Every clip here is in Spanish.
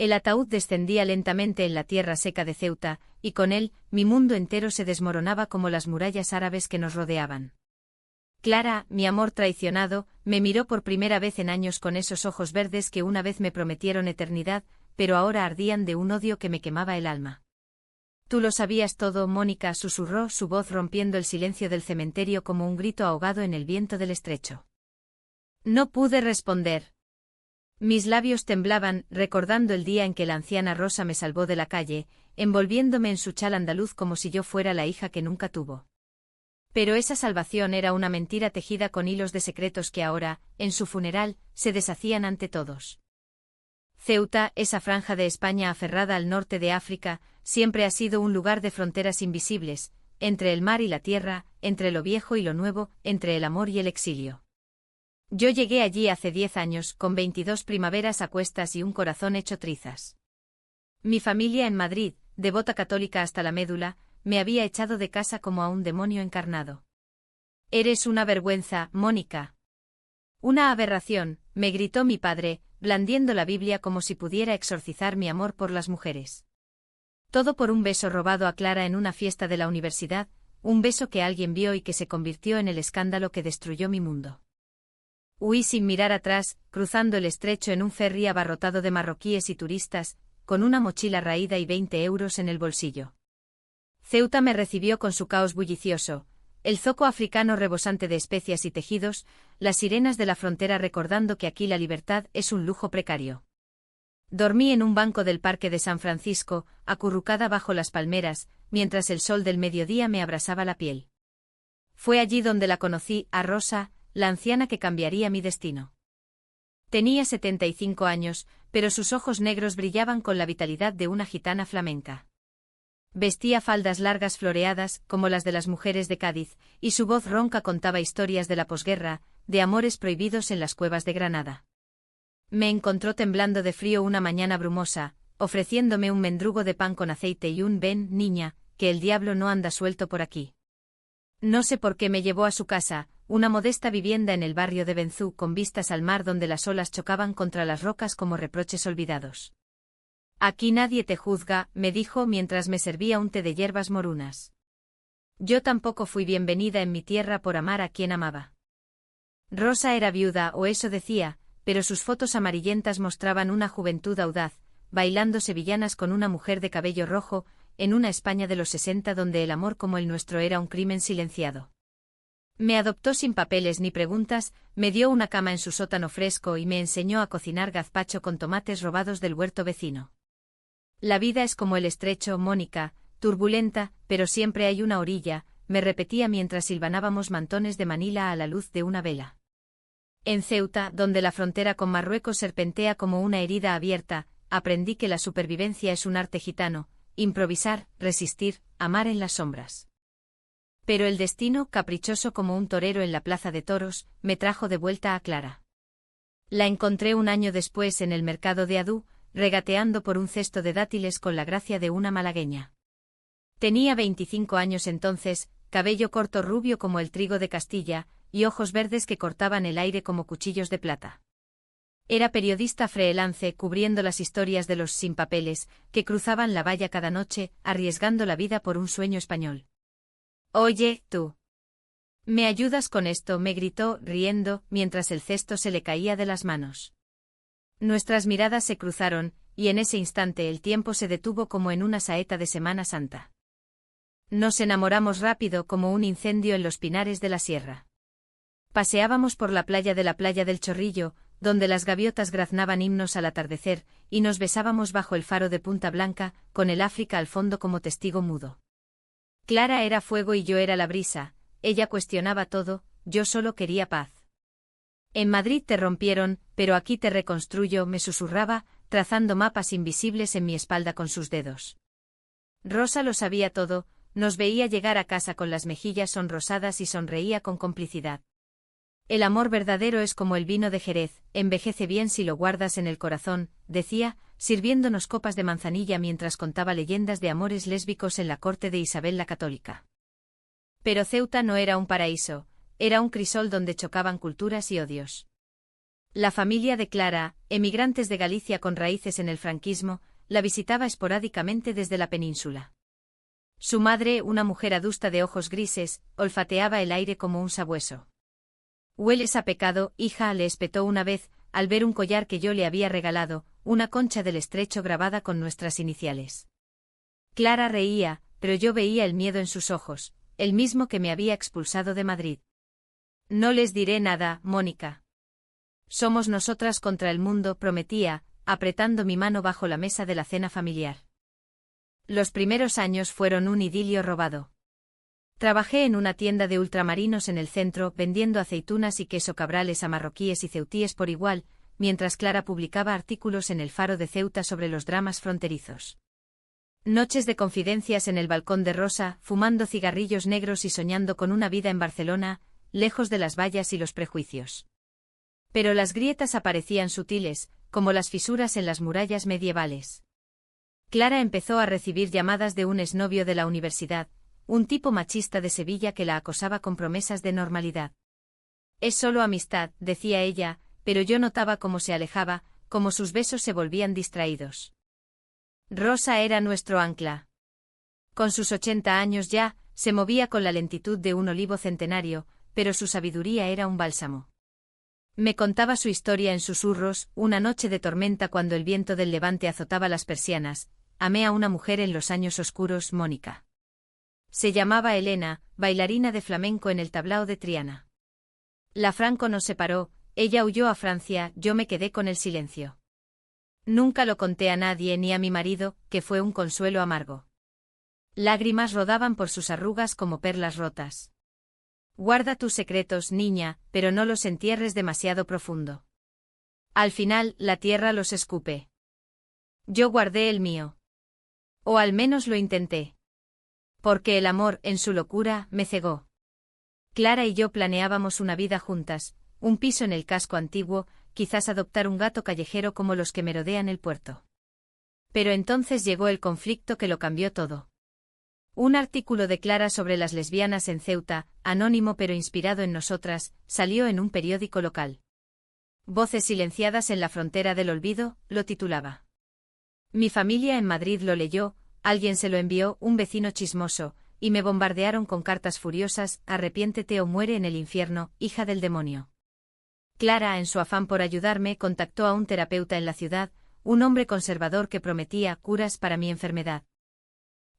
El ataúd descendía lentamente en la tierra seca de Ceuta, y con él, mi mundo entero se desmoronaba como las murallas árabes que nos rodeaban. Clara, mi amor traicionado, me miró por primera vez en años con esos ojos verdes que una vez me prometieron eternidad, pero ahora ardían de un odio que me quemaba el alma. Tú lo sabías todo, Mónica, susurró su voz rompiendo el silencio del cementerio como un grito ahogado en el viento del estrecho. No pude responder. Mis labios temblaban, recordando el día en que la anciana Rosa me salvó de la calle, envolviéndome en su chal andaluz como si yo fuera la hija que nunca tuvo. Pero esa salvación era una mentira tejida con hilos de secretos que ahora, en su funeral, se deshacían ante todos. Ceuta, esa franja de España aferrada al norte de África, siempre ha sido un lugar de fronteras invisibles, entre el mar y la tierra, entre lo viejo y lo nuevo, entre el amor y el exilio. Yo llegué allí hace 10 años, con 22 primaveras a cuestas y un corazón hecho trizas. Mi familia en Madrid, devota católica hasta la médula, me había echado de casa como a un demonio encarnado. Eres una vergüenza, Mónica. Una aberración, me gritó mi padre, blandiendo la Biblia como si pudiera exorcizar mi amor por las mujeres. Todo por un beso robado a Clara en una fiesta de la universidad, un beso que alguien vio y que se convirtió en el escándalo que destruyó mi mundo. Huí sin mirar atrás, cruzando el estrecho en un ferry abarrotado de marroquíes y turistas, con una mochila raída y 20 euros en el bolsillo. Ceuta me recibió con su caos bullicioso, el zoco africano rebosante de especias y tejidos, las sirenas de la frontera recordando que aquí la libertad es un lujo precario. Dormí en un banco del Parque de San Francisco, acurrucada bajo las palmeras, mientras el sol del mediodía me abrasaba la piel. Fue allí donde la conocí, a Rosa, la anciana que cambiaría mi destino. Tenía 75 años, pero sus ojos negros brillaban con la vitalidad de una gitana flamenca. Vestía faldas largas floreadas, como las de las mujeres de Cádiz, y su voz ronca contaba historias de la posguerra, de amores prohibidos en las cuevas de Granada. Me encontró temblando de frío una mañana brumosa, ofreciéndome un mendrugo de pan con aceite y un ven, niña, que el diablo no anda suelto por aquí. No sé por qué me llevó a su casa, una modesta vivienda en el barrio de Benzú con vistas al mar donde las olas chocaban contra las rocas como reproches olvidados. Aquí nadie te juzga, me dijo mientras me servía un té de hierbas morunas. Yo tampoco fui bienvenida en mi tierra por amar a quien amaba. Rosa era viuda, o eso decía, pero sus fotos amarillentas mostraban una juventud audaz, bailando sevillanas con una mujer de cabello rojo, en una España de los 60 donde el amor como el nuestro era un crimen silenciado. Me adoptó sin papeles ni preguntas, me dio una cama en su sótano fresco y me enseñó a cocinar gazpacho con tomates robados del huerto vecino. La vida es como el estrecho, Mónica, turbulenta, pero siempre hay una orilla, me repetía mientras hilvanábamos mantones de Manila a la luz de una vela. En Ceuta, donde la frontera con Marruecos serpentea como una herida abierta, aprendí que la supervivencia es un arte gitano, improvisar, resistir, amar en las sombras. Pero el destino, caprichoso como un torero en la plaza de toros, me trajo de vuelta a Clara. La encontré un año después en el mercado de Adú, regateando por un cesto de dátiles con la gracia de una malagueña. Tenía 25 años entonces, cabello corto rubio como el trigo de Castilla, y ojos verdes que cortaban el aire como cuchillos de plata. Era periodista freelance cubriendo las historias de los sin papeles, que cruzaban la valla cada noche, arriesgando la vida por un sueño español. «Oye, tú. ¿Me ayudas con esto?», me gritó, riendo, mientras el cesto se le caía de las manos. Nuestras miradas se cruzaron, y en ese instante el tiempo se detuvo como en una saeta de Semana Santa. Nos enamoramos rápido como un incendio en los pinares de la sierra. Paseábamos por la playa del Chorrillo, donde las gaviotas graznaban himnos al atardecer, y nos besábamos bajo el faro de Punta Blanca, con el África al fondo como testigo mudo. Clara era fuego y yo era la brisa, ella cuestionaba todo, yo solo quería paz. En Madrid te rompieron, pero aquí te reconstruyo, me susurraba, trazando mapas invisibles en mi espalda con sus dedos. Rosa lo sabía todo, nos veía llegar a casa con las mejillas sonrosadas y sonreía con complicidad. El amor verdadero es como el vino de Jerez, envejece bien si lo guardas en el corazón, decía, sirviéndonos copas de manzanilla mientras contaba leyendas de amores lésbicos en la corte de Isabel la Católica. Pero Ceuta no era un paraíso, era un crisol donde chocaban culturas y odios. La familia de Clara, emigrantes de Galicia con raíces en el franquismo, la visitaba esporádicamente desde la península. Su madre, una mujer adusta de ojos grises, olfateaba el aire como un sabueso. «Hueles a pecado, hija», le espetó una vez, al ver un collar que yo le había regalado, una concha del estrecho grabada con nuestras iniciales. Clara reía, pero yo veía el miedo en sus ojos, el mismo que me había expulsado de Madrid. «No les diré nada, Mónica. Somos nosotras contra el mundo», prometía, apretando mi mano bajo la mesa de la cena familiar. Los primeros años fueron un idilio robado. Trabajé en una tienda de ultramarinos en el centro vendiendo aceitunas y queso cabrales a marroquíes y ceutíes por igual, mientras Clara publicaba artículos en El Faro de Ceuta sobre los dramas fronterizos. Noches de confidencias en el balcón de Rosa, fumando cigarrillos negros y soñando con una vida en Barcelona, lejos de las vallas y los prejuicios. Pero las grietas aparecían sutiles, como las fisuras en las murallas medievales. Clara empezó a recibir llamadas de un exnovio de la universidad, un tipo machista de Sevilla que la acosaba con promesas de normalidad. «Es solo amistad», decía ella, pero yo notaba cómo se alejaba, cómo sus besos se volvían distraídos. Rosa era nuestro ancla. Con sus 80 años ya, se movía con la lentitud de un olivo centenario, pero su sabiduría era un bálsamo. Me contaba su historia en susurros, una noche de tormenta cuando el viento del levante azotaba las persianas. «Amé a una mujer en los años oscuros, Mónica. Se llamaba Elena, bailarina de flamenco en el tablao de Triana. La Franco nos separó, ella huyó a Francia, yo me quedé con el silencio. Nunca lo conté a nadie ni a mi marido, que fue un consuelo amargo. Lágrimas rodaban por sus arrugas como perlas rotas. Guarda tus secretos, niña, pero no los entierres demasiado profundo. Al final, la tierra los escupe. Yo guardé el mío. O al menos lo intenté. Porque el amor, en su locura, me cegó. Clara y yo planeábamos una vida juntas, un piso en el casco antiguo, quizás adoptar un gato callejero como los que merodean el puerto. Pero entonces llegó el conflicto que lo cambió todo. Un artículo de Clara sobre las lesbianas en Ceuta, anónimo pero inspirado en nosotras, salió en un periódico local. Voces silenciadas en la frontera del olvido, lo titulaba. Mi familia en Madrid lo leyó, alguien se lo envió, un vecino chismoso, y me bombardearon con cartas furiosas: «Arrepiéntete o muere en el infierno, hija del demonio». Clara, en su afán por ayudarme, contactó a un terapeuta en la ciudad, un hombre conservador que prometía curas para mi enfermedad.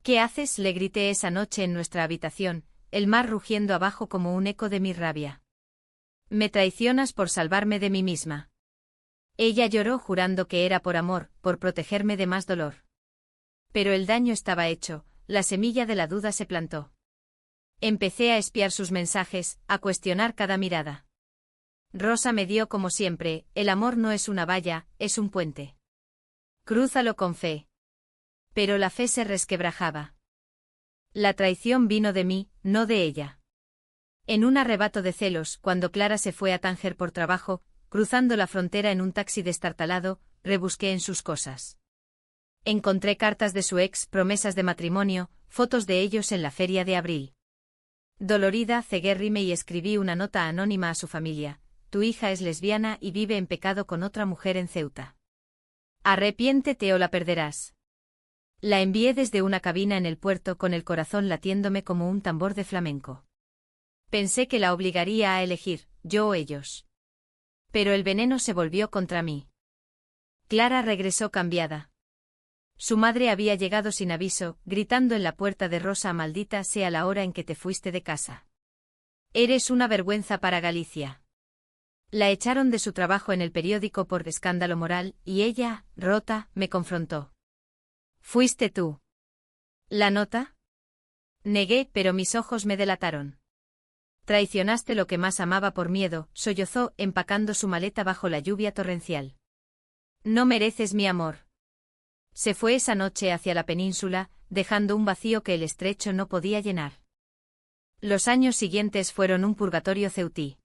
«¿Qué haces?», le grité esa noche en nuestra habitación, el mar rugiendo abajo como un eco de mi rabia. «Me traicionas por salvarme de mí misma». Ella lloró jurando que era por amor, por protegerme de más dolor. Pero el daño estaba hecho, la semilla de la duda se plantó. Empecé a espiar sus mensajes, a cuestionar cada mirada. Rosa me dio como siempre: el amor no es una valla, es un puente. Crúzalo con fe. Pero la fe se resquebrajaba. La traición vino de mí, no de ella. En un arrebato de celos, cuando Clara se fue a Tánger por trabajo, cruzando la frontera en un taxi destartalado, rebusqué en sus cosas. Encontré cartas de su ex, promesas de matrimonio, fotos de ellos en la feria de abril. Dolorida, cegué rime y escribí una nota anónima a su familia: «Tu hija es lesbiana y vive en pecado con otra mujer en Ceuta. Arrepiéntete o la perderás». La envié desde una cabina en el puerto con el corazón latiéndome como un tambor de flamenco. Pensé que la obligaría a elegir, yo o ellos. Pero el veneno se volvió contra mí. Clara regresó cambiada. Su madre había llegado sin aviso, gritando en la puerta de Rosa: «Maldita sea la hora en que te fuiste de casa. Eres una vergüenza para Galicia». La echaron de su trabajo en el periódico por escándalo moral, y ella, rota, me confrontó. «¿Fuiste tú? ¿La nota?». Negué, pero mis ojos me delataron. «Traicionaste lo que más amaba por miedo», sollozó, empacando su maleta bajo la lluvia torrencial. «No mereces mi amor». Se fue esa noche hacia la península, dejando un vacío que el estrecho no podía llenar. Los años siguientes fueron un purgatorio ceutí.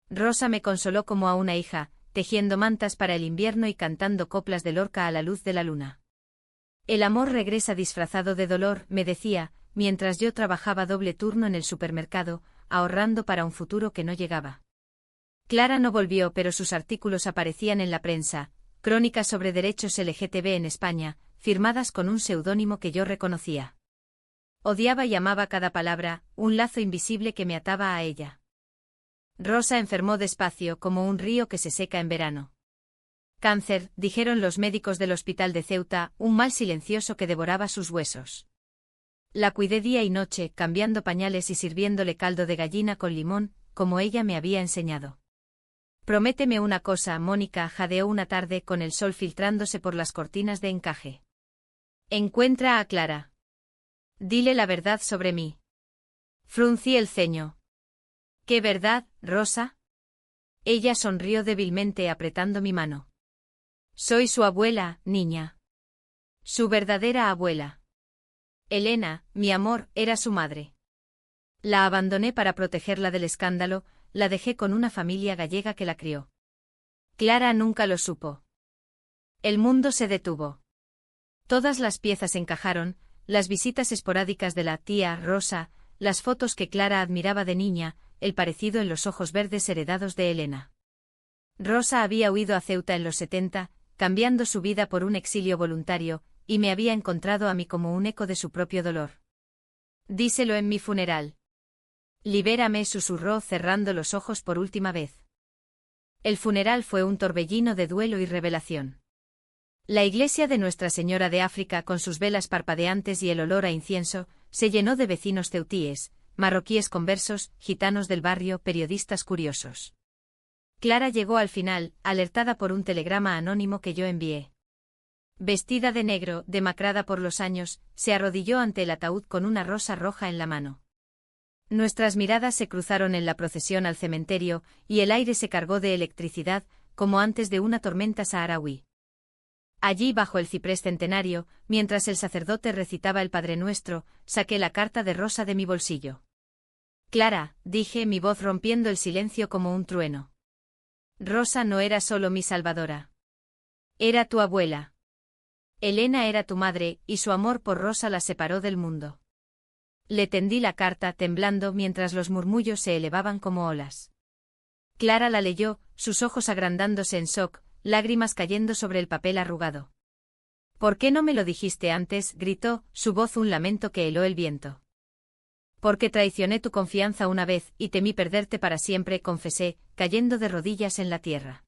Rosa me consoló como a una hija, tejiendo mantas para el invierno y cantando coplas de Lorca a la luz de la luna. «El amor regresa disfrazado de dolor», me decía, mientras yo trabajaba doble turno en el supermercado, ahorrando para un futuro que no llegaba. Clara no volvió, pero sus artículos aparecían en la prensa, crónicas sobre derechos LGTB en España, firmadas con un seudónimo que yo reconocía. Odiaba y amaba cada palabra, un lazo invisible que me ataba a ella. Rosa enfermó despacio como un río que se seca en verano. Cáncer, dijeron los médicos del hospital de Ceuta, un mal silencioso que devoraba sus huesos. La cuidé día y noche, cambiando pañales y sirviéndole caldo de gallina con limón, como ella me había enseñado. Prométeme una cosa, Mónica, jadeó una tarde con el sol filtrándose por las cortinas de encaje. Encuentra a Clara. Dile la verdad sobre mí. Fruncí el ceño. ¿Qué verdad, Rosa? Ella sonrió débilmente apretando mi mano. Soy su abuela, niña. Su verdadera abuela. Elena, mi amor, era su madre. La abandoné para protegerla del escándalo, la dejé con una familia gallega que la crió. Clara nunca lo supo. El mundo se detuvo. Todas las piezas encajaron, las visitas esporádicas de la tía Rosa, las fotos que Clara admiraba de niña, el parecido en los ojos verdes heredados de Elena. Rosa había huido a Ceuta en los 70, cambiando su vida por un exilio voluntario, y me había encontrado a mí como un eco de su propio dolor. Díselo en mi funeral. Libérame, susurró cerrando los ojos por última vez. El funeral fue un torbellino de duelo y revelación. La iglesia de Nuestra Señora de África, con sus velas parpadeantes y el olor a incienso, se llenó de vecinos ceutíes, marroquíes conversos, gitanos del barrio, periodistas curiosos. Clara llegó al final, alertada por un telegrama anónimo que yo envié. Vestida de negro, demacrada por los años, se arrodilló ante el ataúd con una rosa roja en la mano. Nuestras miradas se cruzaron en la procesión al cementerio, y el aire se cargó de electricidad, como antes de una tormenta saharaui. Allí bajo el ciprés centenario, mientras el sacerdote recitaba el Padre Nuestro, saqué la carta de Rosa de mi bolsillo. Clara, dije, mi voz rompiendo el silencio como un trueno. Rosa no era solo mi salvadora. Era tu abuela. Elena era tu madre, y su amor por Rosa la separó del mundo. Le tendí la carta temblando mientras los murmullos se elevaban como olas. Clara la leyó, sus ojos agrandándose en shock, lágrimas cayendo sobre el papel arrugado. ¿Por qué no me lo dijiste antes?, gritó, su voz un lamento que heló el viento. Porque traicioné tu confianza una vez y temí perderte para siempre, confesé, cayendo de rodillas en la tierra.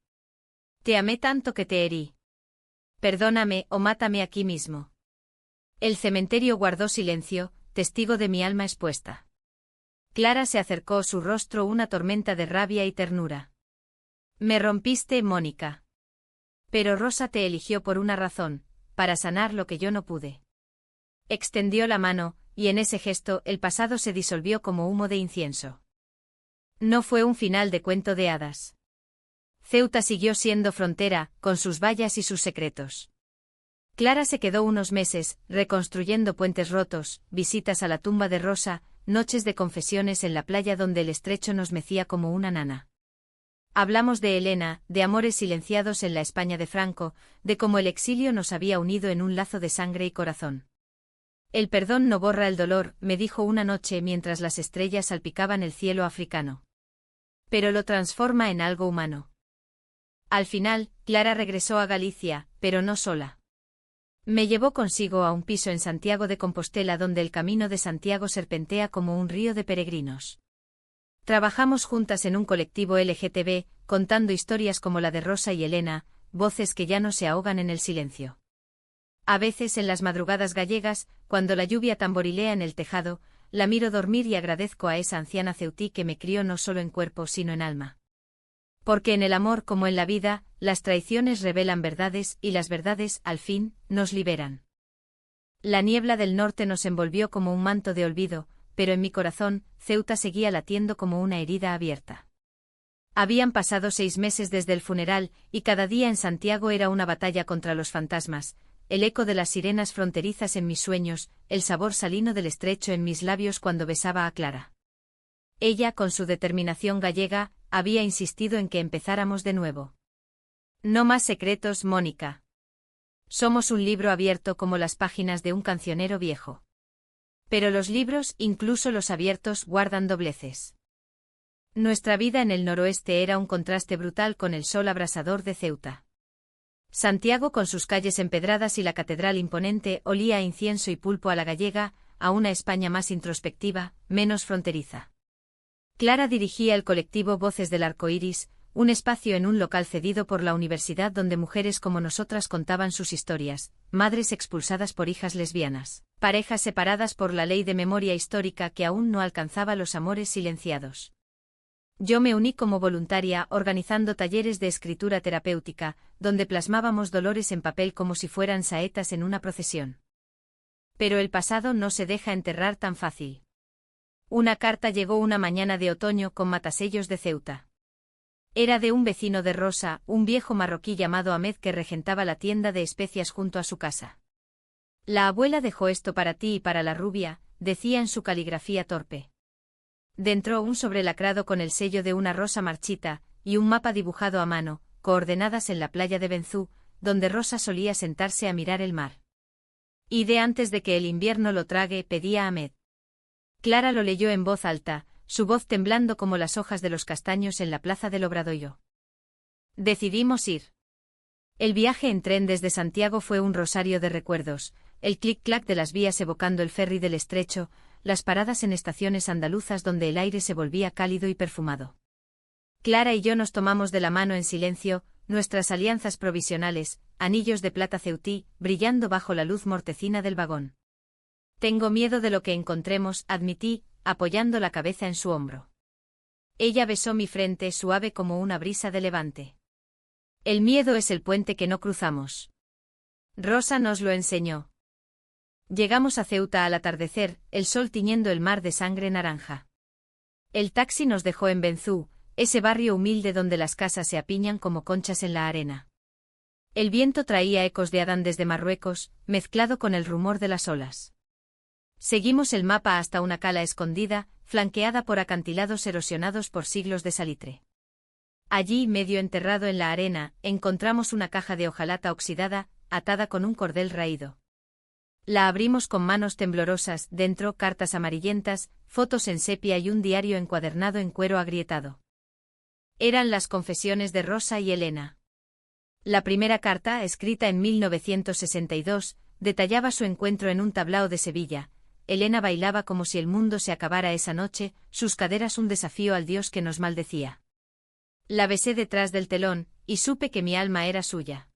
Te amé tanto que te herí. Perdóname o mátame aquí mismo. El cementerio guardó silencio, testigo de mi alma expuesta. Clara se acercó, su rostro una tormenta de rabia y ternura. Me rompiste, Mónica. Pero Rosa te eligió por una razón, para sanar lo que yo no pude. Extendió la mano, y en ese gesto el pasado se disolvió como humo de incienso. No fue un final de cuento de hadas. Ceuta siguió siendo frontera, con sus vallas y sus secretos. Clara se quedó unos meses, reconstruyendo puentes rotos, visitas a la tumba de Rosa, noches de confesiones en la playa donde el estrecho nos mecía como una nana. Hablamos de Elena, de amores silenciados en la España de Franco, de cómo el exilio nos había unido en un lazo de sangre y corazón. El perdón no borra el dolor, me dijo una noche mientras las estrellas salpicaban el cielo africano. Pero lo transforma en algo humano. Al final, Clara regresó a Galicia, pero no sola. Me llevó consigo a un piso en Santiago de Compostela donde el camino de Santiago serpentea como un río de peregrinos. Trabajamos juntas en un colectivo LGTB, contando historias como la de Rosa y Elena, voces que ya no se ahogan en el silencio. A veces en las madrugadas gallegas, cuando la lluvia tamborilea en el tejado, la miro dormir y agradezco a esa anciana ceutí que me crió no solo en cuerpo sino en alma. Porque en el amor como en la vida, las traiciones revelan verdades y las verdades, al fin, nos liberan. La niebla del norte nos envolvió como un manto de olvido, pero en mi corazón, Ceuta seguía latiendo como una herida abierta. Habían pasado 6 meses desde el funeral, y cada día en Santiago era una batalla contra los fantasmas, el eco de las sirenas fronterizas en mis sueños, el sabor salino del estrecho en mis labios cuando besaba a Clara. Ella, con su determinación gallega, había insistido en que empezáramos de nuevo. No más secretos, Mónica. Somos un libro abierto como las páginas de un cancionero viejo. Pero los libros, incluso los abiertos, guardan dobleces. Nuestra vida en el noroeste era un contraste brutal con el sol abrasador de Ceuta. Santiago con sus calles empedradas y la catedral imponente olía a incienso y pulpo a la gallega, a una España más introspectiva, menos fronteriza. Clara dirigía el colectivo Voces del Arco Iris, un espacio en un local cedido por la universidad donde mujeres como nosotras contaban sus historias, madres expulsadas por hijas lesbianas, parejas separadas por la ley de memoria histórica que aún no alcanzaba los amores silenciados. Yo me uní como voluntaria organizando talleres de escritura terapéutica, donde plasmábamos dolores en papel como si fueran saetas en una procesión. Pero el pasado no se deja enterrar tan fácil. Una carta llegó una mañana de otoño con matasellos de Ceuta. Era de un vecino de Rosa, un viejo marroquí llamado Ahmed que regentaba la tienda de especias junto a su casa. La abuela dejó esto para ti y para la rubia, decía en su caligrafía torpe. Dentro un sobre lacrado con el sello de una rosa marchita, y un mapa dibujado a mano, coordenadas en la playa de Benzú, donde Rosa solía sentarse a mirar el mar. Y de antes de que el invierno lo trague, pedía Ahmed. Clara lo leyó en voz alta, su voz temblando como las hojas de los castaños en la plaza del Obradoiro. Decidimos ir. El viaje en tren desde Santiago fue un rosario de recuerdos, el clic-clac de las vías evocando el ferry del Estrecho, las paradas en estaciones andaluzas donde el aire se volvía cálido y perfumado. Clara y yo nos tomamos de la mano en silencio, nuestras alianzas provisionales, anillos de plata ceutí, brillando bajo la luz mortecina del vagón. Tengo miedo de lo que encontremos, admití, apoyando la cabeza en su hombro. Ella besó mi frente suave como una brisa de levante. El miedo es el puente que no cruzamos. Rosa nos lo enseñó. Llegamos a Ceuta al atardecer, el sol tiñendo el mar de sangre naranja. El taxi nos dejó en Benzú, ese barrio humilde donde las casas se apiñan como conchas en la arena. El viento traía ecos de Adán desde Marruecos, mezclado con el rumor de las olas. Seguimos el mapa hasta una cala escondida, flanqueada por acantilados erosionados por siglos de salitre. Allí, medio enterrado en la arena, encontramos una caja de hojalata oxidada, atada con un cordel raído. La abrimos con manos temblorosas, dentro cartas amarillentas, fotos en sepia y un diario encuadernado en cuero agrietado. Eran las confesiones de Rosa y Elena. La primera carta, escrita en 1962, detallaba su encuentro en un tablao de Sevilla. Elena bailaba como si el mundo se acabara esa noche, sus caderas un desafío al Dios que nos maldecía. La besé detrás del telón, y supe que mi alma era suya.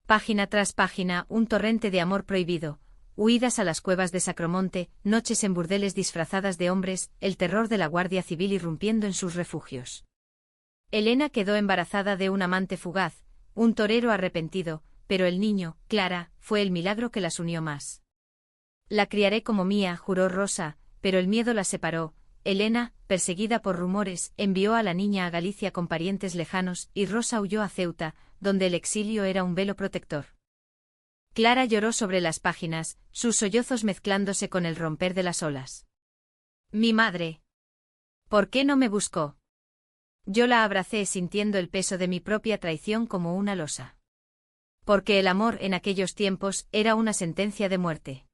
Página tras página, un torrente de amor prohibido, huidas a las cuevas de Sacromonte, noches en burdeles disfrazadas de hombres, el terror de la Guardia Civil irrumpiendo en sus refugios. Elena quedó embarazada de un amante fugaz, un torero arrepentido, pero el niño, Clara, fue el milagro que las unió más. La criaré como mía, juró Rosa, pero el miedo las separó. Elena, perseguida por rumores, envió a la niña a Galicia con parientes lejanos, y Rosa huyó a Ceuta, donde el exilio era un velo protector. Clara lloró sobre las páginas, sus sollozos mezclándose con el romper de las olas. Mi madre. ¿Por qué no me buscó? Yo la abracé sintiendo el peso de mi propia traición como una losa. Porque el amor en aquellos tiempos era una sentencia de muerte.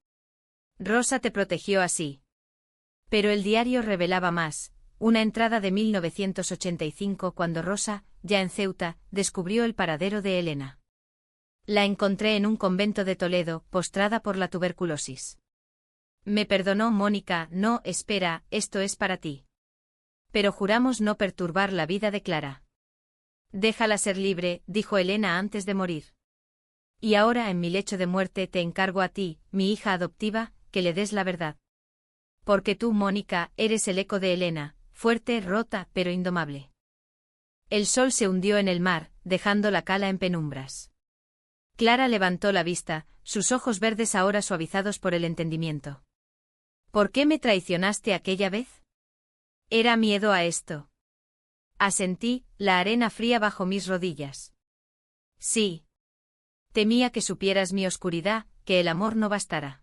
Rosa te protegió así. Pero el diario revelaba más, una entrada de 1985 cuando Rosa, ya en Ceuta, descubrió el paradero de Elena. La encontré en un convento de Toledo, postrada por la tuberculosis. Me perdonó Mónica, no, espera, esto es para ti. Pero juramos no perturbar la vida de Clara. Déjala ser libre, dijo Elena antes de morir. Y ahora en mi lecho de muerte te encargo a ti, mi hija adoptiva, que le des la verdad. Porque tú, Mónica, eres el eco de Elena, fuerte, rota, pero indomable. El sol se hundió en el mar, dejando la cala en penumbras. Clara levantó la vista, sus ojos verdes ahora suavizados por el entendimiento. ¿Por qué me traicionaste aquella vez? Era miedo a esto. Asentí, la arena fría bajo mis rodillas. Sí. Temía que supieras mi oscuridad, que el amor no bastara.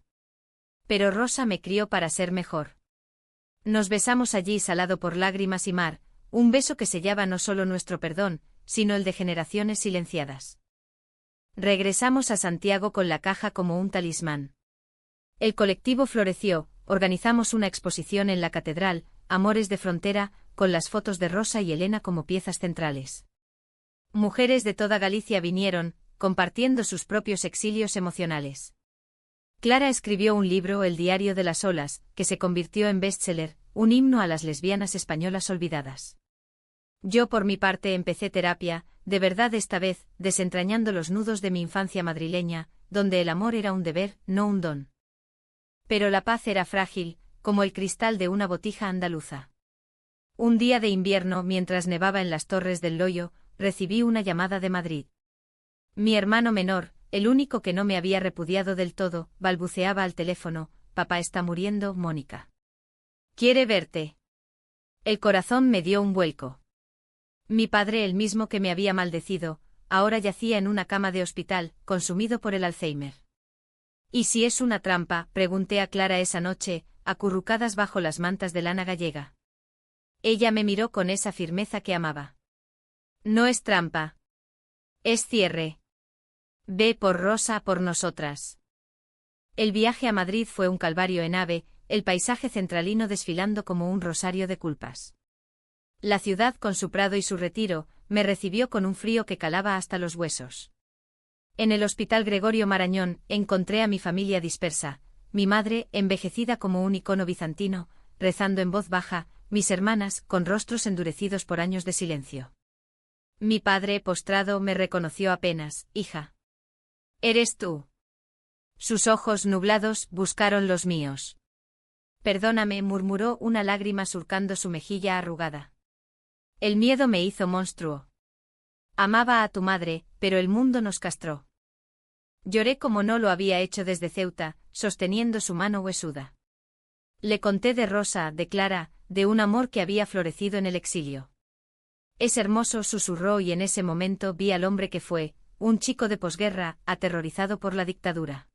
Pero Rosa me crió para ser mejor. Nos besamos allí salado por lágrimas y mar, un beso que sellaba no solo nuestro perdón, sino el de generaciones silenciadas. Regresamos a Santiago con la caja como un talismán. El colectivo floreció, organizamos una exposición en la catedral, Amores de Frontera, con las fotos de Rosa y Elena como piezas centrales. Mujeres de toda Galicia vinieron, compartiendo sus propios exilios emocionales. Clara escribió un libro, El diario de las olas, que se convirtió en bestseller, un himno a las lesbianas españolas olvidadas. Yo por mi parte empecé terapia, de verdad esta vez, desentrañando los nudos de mi infancia madrileña, donde el amor era un deber, no un don. Pero la paz era frágil, como el cristal de una botija andaluza. Un día de invierno, mientras nevaba en las Torres del Loyo, recibí una llamada de Madrid. Mi hermano menor, el único que no me había repudiado del todo, balbuceaba al teléfono: «Papá está muriendo, Mónica. Quiere verte». El corazón me dio un vuelco. Mi padre, el mismo que me había maldecido, ahora yacía en una cama de hospital, consumido por el Alzheimer. «¿Y si es una trampa?», pregunté a Clara esa noche, acurrucadas bajo las mantas de lana gallega. Ella me miró con esa firmeza que amaba. «No es trampa. Es cierre. Ve por Rosa, por nosotras». El viaje a Madrid fue un calvario en AVE, el paisaje centralino desfilando como un rosario de culpas. La ciudad, con su prado y su retiro, me recibió con un frío que calaba hasta los huesos. En el Hospital Gregorio Marañón encontré a mi familia dispersa, mi madre, envejecida como un icono bizantino, rezando en voz baja, mis hermanas, con rostros endurecidos por años de silencio. Mi padre, postrado, me reconoció apenas: «Hija. ¿Eres tú?». Sus ojos nublados buscaron los míos. «Perdóname», murmuró, una lágrima surcando su mejilla arrugada. El miedo me hizo monstruo. Amaba a tu madre, pero el mundo nos castró. Lloré como no lo había hecho desde Ceuta, sosteniendo su mano huesuda. Le conté de Rosa, de Clara, de un amor que había florecido en el exilio. «Es hermoso», susurró, y en ese momento vi al hombre que fue, un chico de posguerra, aterrorizado por la dictadura.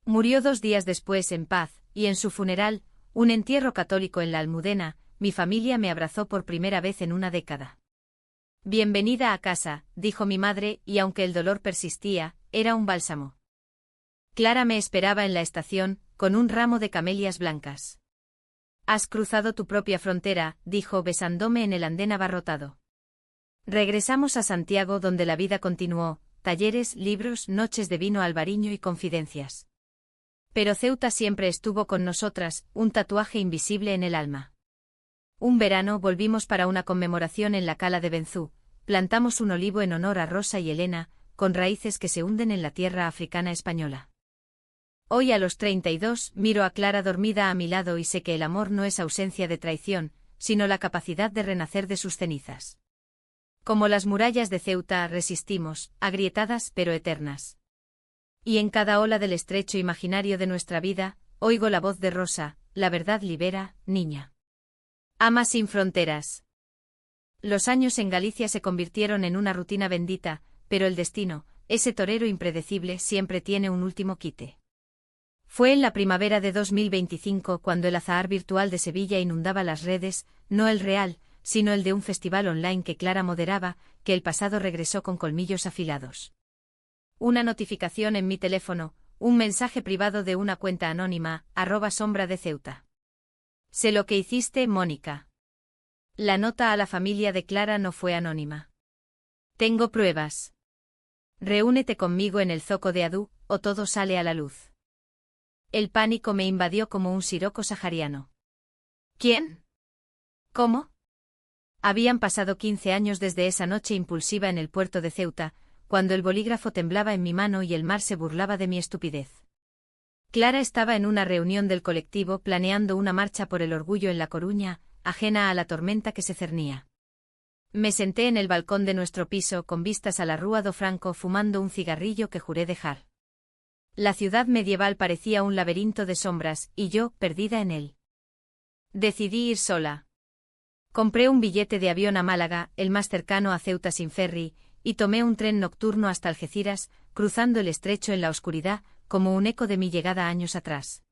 Murió 2 días después en paz, y en su funeral, un entierro católico en la Almudena, mi familia me abrazó por primera vez en una década. «Bienvenida a casa», dijo mi madre, y aunque el dolor persistía, era un bálsamo. Clara me esperaba en la estación, con un ramo de camelias blancas. «Has cruzado tu propia frontera», dijo, besándome en el andén abarrotado. Regresamos a Santiago, donde la vida continuó: talleres, libros, noches de vino albariño y confidencias. Pero Ceuta siempre estuvo con nosotras, un tatuaje invisible en el alma. Un verano volvimos para una conmemoración en la cala de Benzú, plantamos un olivo en honor a Rosa y Elena, con raíces que se hunden en la tierra africana española. Hoy, a los 32, miro a Clara dormida a mi lado y sé que el amor no es ausencia de traición, sino la capacidad de renacer de sus cenizas. Como las murallas de Ceuta, resistimos, agrietadas pero eternas. Y en cada ola del estrecho imaginario de nuestra vida, oigo la voz de Rosa: «La verdad libera, niña. Ama sin fronteras». Los años en Galicia se convirtieron en una rutina bendita, pero el destino, ese torero impredecible, siempre tiene un último quite. Fue en la primavera de 2025 cuando el azahar virtual de Sevilla inundaba las redes, no el real, sino el de un festival online que Clara moderaba, que el pasado regresó con colmillos afilados. Una notificación en mi teléfono, un mensaje privado de una cuenta anónima, @sombra de Ceuta. «Sé lo que hiciste, Mónica». La nota a la familia de Clara no fue anónima. «Tengo pruebas. Reúnete conmigo en el zoco de Adú, o todo sale a la luz». El pánico me invadió como un siroco sahariano. ¿Quién? ¿Cómo? Habían pasado 15 años desde esa noche impulsiva en el puerto de Ceuta, cuando el bolígrafo temblaba en mi mano y el mar se burlaba de mi estupidez. Clara estaba en una reunión del colectivo planeando una marcha por el orgullo en La Coruña, ajena a la tormenta que se cernía. Me senté en el balcón de nuestro piso con vistas a la Rúa do Franco fumando un cigarrillo que juré dejar. La ciudad medieval parecía un laberinto de sombras, y yo, perdida en él. Decidí ir sola. Compré un billete de avión a Málaga, el más cercano a Ceuta sin ferry, y tomé un tren nocturno hasta Algeciras, cruzando el estrecho en la oscuridad, como un eco de mi llegada años atrás.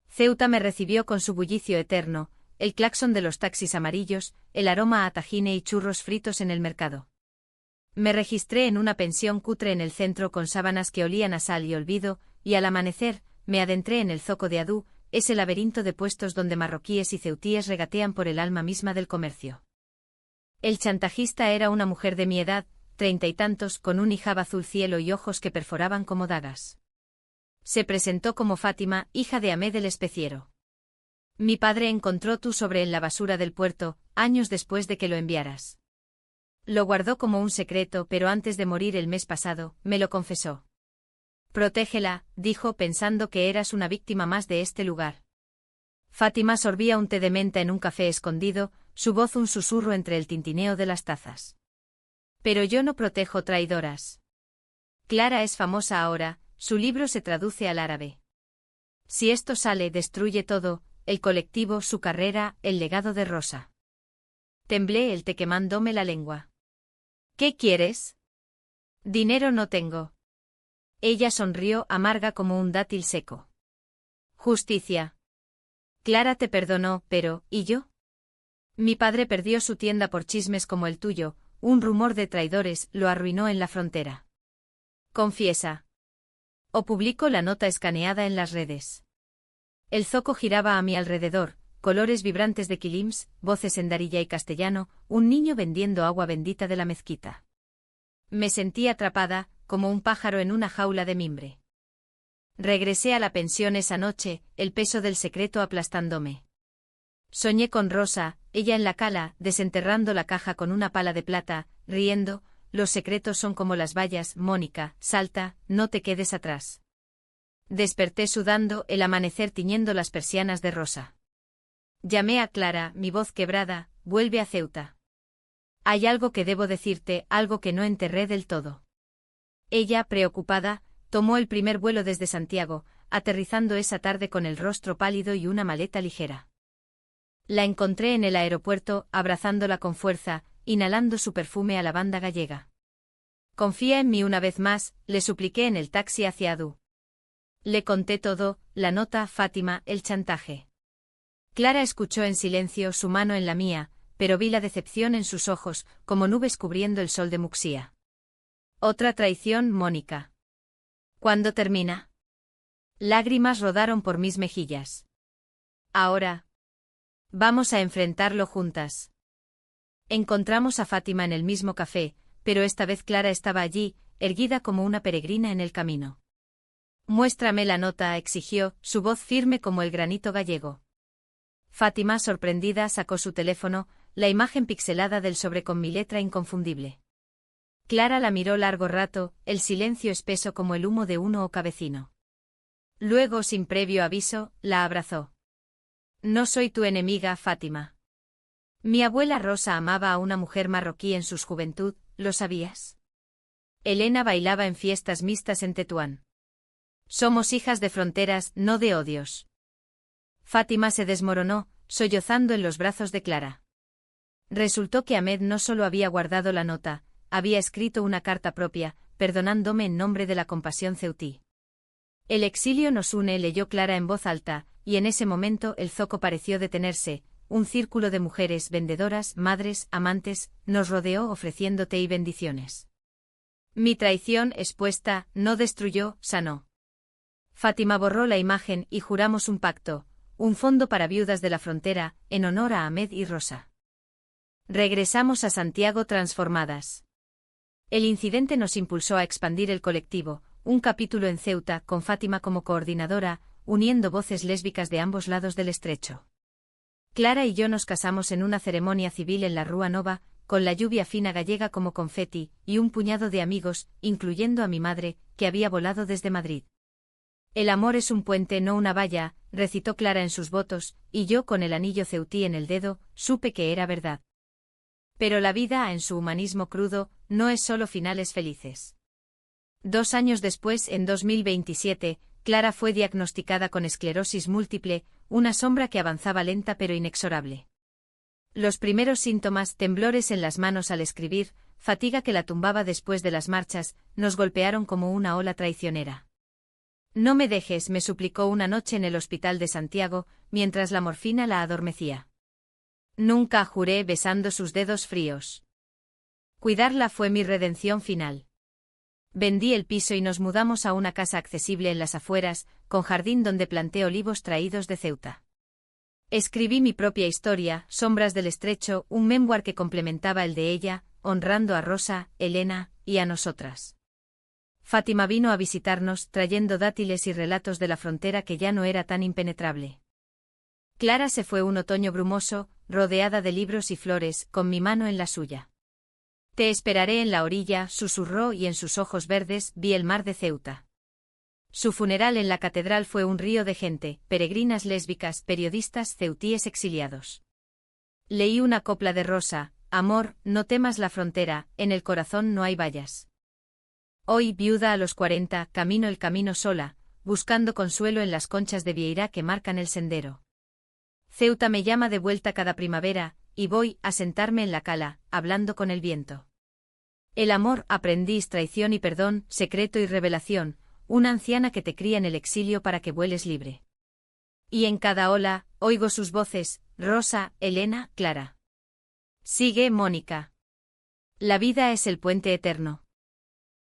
Ceuta me recibió con su bullicio eterno, el claxon de los taxis amarillos, el aroma a tajine y churros fritos en el mercado. Me registré en una pensión cutre en el centro con sábanas que olían a sal y olvido, y al amanecer, me adentré en el zoco de Adú, ese laberinto de puestos donde marroquíes y ceutíes regatean por el alma misma del comercio. El chantajista era una mujer de mi edad, 30 y tantos, con un hijab azul cielo y ojos que perforaban como dagas. Se presentó como Fátima, hija de Ahmed el especiero. Mi padre encontró tu sobre en la basura del puerto, años después de que lo enviaras. Lo guardó como un secreto, pero antes de morir el mes pasado, me lo confesó. Protégela, dijo, pensando que eras una víctima más de este lugar. Fátima sorbía un té de menta en un café escondido, su voz un susurro entre el tintineo de las tazas. Pero yo no protejo traidoras. Clara es famosa ahora, su libro se traduce al árabe. Si esto sale, destruye todo, el colectivo, su carrera, el legado de Rosa. Temblé el té quemándome la lengua. ¿Qué quieres? Dinero no tengo. Ella sonrió, amarga como un dátil seco. Justicia. Clara te perdonó, pero, ¿y yo? Mi padre perdió su tienda por chismes como el tuyo, un rumor de traidores lo arruinó en la frontera. Confiesa. O publico la nota escaneada en las redes. El zoco giraba a mi alrededor, colores vibrantes de quilims, voces en darilla y castellano, un niño vendiendo agua bendita de la mezquita. Me sentí atrapada, como un pájaro en una jaula de mimbre. Regresé a la pensión esa noche, el peso del secreto aplastándome. Soñé con Rosa, ella en la cala, desenterrando la caja con una pala de plata, riendo. Los secretos son como las vallas, Mónica, salta, no te quedes atrás. Desperté sudando, el amanecer tiñendo las persianas de rosa. Llamé a Clara, mi voz quebrada, vuelve a Ceuta. Hay algo que debo decirte, algo que no enterré del todo. Ella, preocupada, tomó el primer vuelo desde Santiago, aterrizando esa tarde con el rostro pálido y una maleta ligera. La encontré en el aeropuerto, abrazándola con fuerza, inhalando su perfume a lavanda gallega. Confía en mí una vez más, le supliqué en el taxi hacia Adú. Le conté todo, la nota, Fátima, el chantaje. Clara escuchó en silencio, su mano en la mía, pero vi la decepción en sus ojos, como nubes cubriendo el sol de Muxía. Otra traición, Mónica. ¿Cuándo termina? Lágrimas rodaron por mis mejillas. Ahora. Vamos a enfrentarlo juntas. Encontramos a Fátima en el mismo café, pero esta vez Clara estaba allí, erguida como una peregrina en el camino. Muéstrame la nota, exigió, su voz firme como el granito gallego. Fátima, sorprendida, sacó su teléfono, la imagen pixelada del sobre con mi letra inconfundible. Clara la miró largo rato, el silencio espeso como el humo de un ocavecino. Luego, sin previo aviso, la abrazó. No soy tu enemiga, Fátima. Mi abuela Rosa amaba a una mujer marroquí en su juventud, ¿lo sabías? Elena bailaba en fiestas mixtas en Tetuán. Somos hijas de fronteras, no de odios. Fátima se desmoronó, sollozando en los brazos de Clara. Resultó que Ahmed no solo había guardado la nota, había escrito una carta propia, perdonándome en nombre de la compasión ceutí. El exilio nos une, leyó Clara en voz alta, y en ese momento el zoco pareció detenerse. Un círculo de mujeres vendedoras, madres, amantes, nos rodeó ofreciendo té y bendiciones. Mi traición expuesta, no destruyó, sanó. Fátima borró la imagen y juramos un pacto, un fondo para viudas de la frontera, en honor a Ahmed y Rosa. Regresamos a Santiago transformadas. El incidente nos impulsó a expandir el colectivo, un capítulo en Ceuta, con Fátima como coordinadora, uniendo voces lésbicas de ambos lados del estrecho. Clara y yo nos casamos en una ceremonia civil en la Rúa Nova, con la lluvia fina gallega como confeti, y un puñado de amigos, incluyendo a mi madre, que había volado desde Madrid. El amor es un puente, no una valla, recitó Clara en sus votos, y yo con el anillo ceutí en el dedo, supe que era verdad. Pero la vida, en su humanismo crudo, no es solo finales felices. 2 años después, en 2027, Clara fue diagnosticada con esclerosis múltiple, una sombra que avanzaba lenta pero inexorable. Los primeros síntomas, temblores en las manos al escribir, fatiga que la tumbaba después de las marchas, nos golpearon como una ola traicionera. No me dejes, me suplicó una noche en el hospital de Santiago, mientras la morfina la adormecía. Nunca, juré besando sus dedos fríos. Cuidarla fue mi redención final. Vendí el piso y nos mudamos a una casa accesible en las afueras, con jardín donde planté olivos traídos de Ceuta. Escribí mi propia historia, Sombras del Estrecho, un memoir que complementaba el de ella, honrando a Rosa, Elena, y a nosotras. Fátima vino a visitarnos, trayendo dátiles y relatos de la frontera que ya no era tan impenetrable. Clara se fue un otoño brumoso, rodeada de libros y flores, con mi mano en la suya. Te esperaré en la orilla, susurró y en sus ojos verdes vi el mar de Ceuta. Su funeral en la catedral fue un río de gente, peregrinas lésbicas, periodistas ceutíes exiliados. Leí una copla de Rosa, amor, no temas la frontera, en el corazón no hay vallas. Hoy, viuda a los 40, camino el camino sola, buscando consuelo en las conchas de vieira que marcan el sendero. Ceuta me llama de vuelta cada primavera, y voy a sentarme en la cala, hablando con el viento. El amor, aprendiz, traición y perdón, secreto y revelación, una anciana que te cría en el exilio para que vueles libre. Y en cada ola, oigo sus voces, Rosa, Elena, Clara. Sigue, Mónica. La vida es el puente eterno.